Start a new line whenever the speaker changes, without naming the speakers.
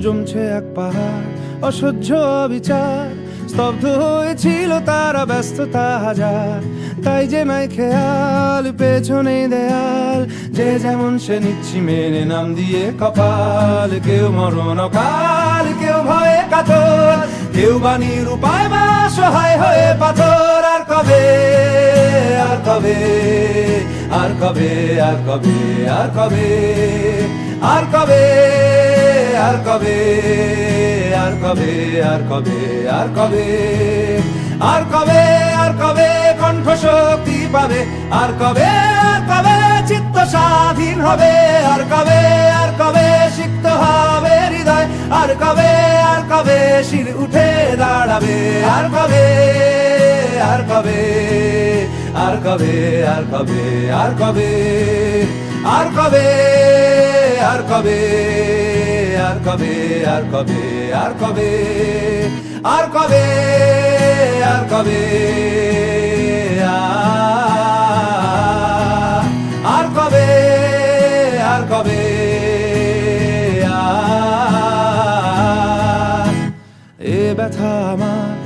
জমছে এক পাহাড় অসহ্য অবিচার, স্তব্ধ হয়েছিল তারা ব্যস্ততা হাজার। তাই যে নাই খেয়াল পেছনে দেয়াল, যে যেমন সে নিচ্ছি মেনে নাম দিয়ে কপাল। কেউ মরণ অকাল, কেউ ভয়ে কাতর, কেউ বাণীর উপায় বা সহায় হয়ে পাথর। আর কবে, আর কবে, আর কবে, আর কবে, আর কবে, আর কবে, আর কবে, আর কবে, আর কবে, আর কবে, আর কবে, আর কবে কণ্ঠ শক্তি পাবে, আর কবে, আর কবে চিত্ত স্বাধীন হবে, আর কবে, আর কবে সিক্ত হবে হৃদয়, আর কবে, আর কবে শির উঠে দাঁড়াবে, আর কবে, আর কবে, আর কবে, আর কবে, আর কবে, আর কবে, আর কবে, আর কবে, আর কবে, আর কবে, আর কবে, আর কবে, আর কবে, আর কবে, এ ব্যথা আমার